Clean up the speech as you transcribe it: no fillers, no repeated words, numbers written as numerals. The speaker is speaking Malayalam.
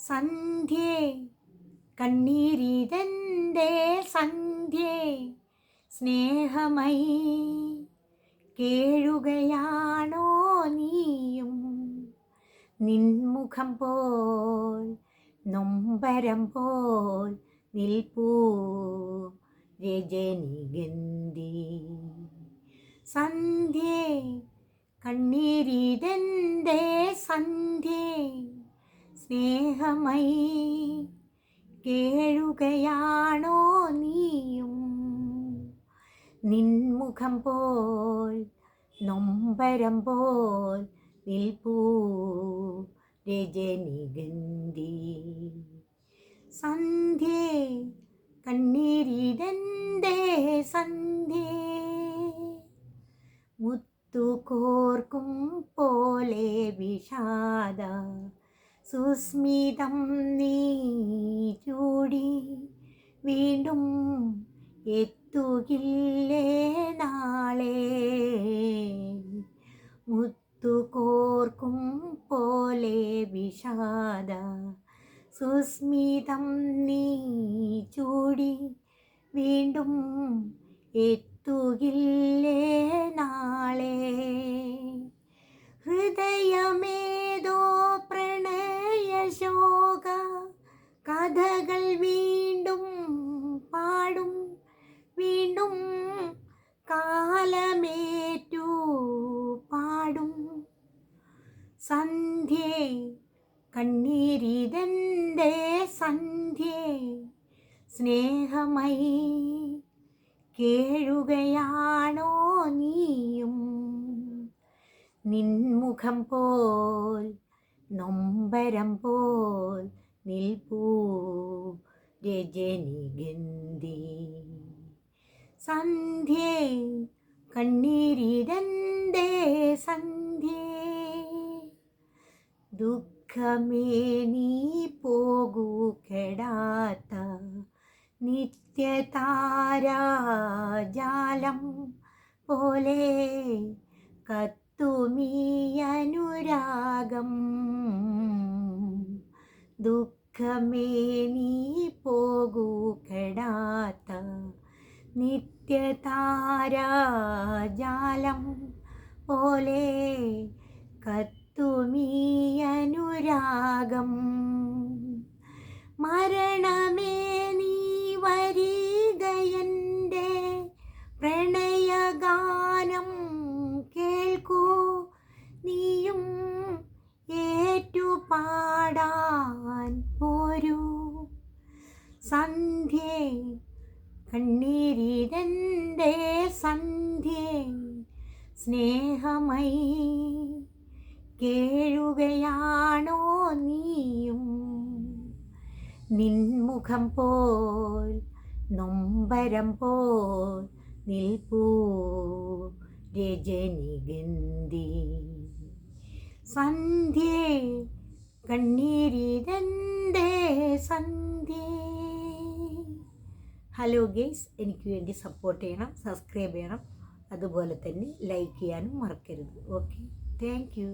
സന്ധ്യേ കണ്ണീരിതൻ്റെ സന്ധ്യേ സ്നേഹമയി കേഴുകയാണോ നീയും നിൻമുഖം പോൽ നൊമ്പരം പോൽ നിൽപ്പൂ രജനിഗന്ധി സന്ധ്യേ കണ്ണീരിതൻ്റെ സന്ധ്യേ സ്നേഹമയി കേഴുകയാണോ നീയും നിൻമുഖം പോൽ നൊമ്പരം പോൽ നിൽപ്പൂ രജനിഗന്ധി സന്ധ്യേ കണ്ണീരിതൻ്റെ സന്ധ്യേ മുത്തുകോർക്കും പോലെ വിഷാദ സുസ്മിതം നീ ചൂടി വീണ്ടും എത്തുകില്ലേ നാളെ മുത്തുകോർക്കും പോലെ വിഷാദ സുസ്മിതം നീ ചൂടി വീണ്ടും എത്തുകില്ലേ നാളെ ഹൃദയമേതോ പ്രണയശോക കഥകൾ വീണ്ടും പാടും വീണ്ടും കാലമേറ്റു പാടും സന്ധ്യേ കണ്ണീരിതൻ്റെ സന്ധ്യേ സ്നേഹമയി കേഴുകയാണോ നീയും നിൻമുഖം പോൽ നൊമ്പരം പോൽ നിൽപ്പൂ രജനിഗന്ധി സന്ധ്യേ കണ്ണീരിതൻ്റെ സന്ധ്യേ ദുഃഖമേ നീ പോകൂ കെടാത്ത നിത്യതാരാജാലം പോലെ കത്തുമീ അനുരാഗം ദുഃഖമേ നീ പോകൂ കെടാത്ത നിത്യതാരാജാലം പോലെ കത്തുമീ അനുരാഗം മരണമേ നീ വരികയൻ്റെ പ്രണയഗാനം കേൾക്കൂ നീയും ഏറ്റുപാടാൻ പോരൂ സന്ധ്യേ കണ്ണീരിതൻ്റെ സന്ധ്യേ സ്നേഹമയി കേഴുകയാണോ നീയും നിൻമുഖം പോൽ നൊമ്പരം പോൽ നിൽപ്പൂ രജനിഗന്ധി സന്ധ്യേ കണ്ണീരിതൻ്റെ സന്ധ്യേ. ഹലോ ഗെയ്സ്, എനിക്ക് വേണ്ടി സപ്പോർട്ട് ചെയ്യണം, സബ്സ്ക്രൈബ് ചെയ്യണം, അതുപോലെ തന്നെ ലൈക്ക് ചെയ്യാനും മറക്കരുത്. Okay, thank you.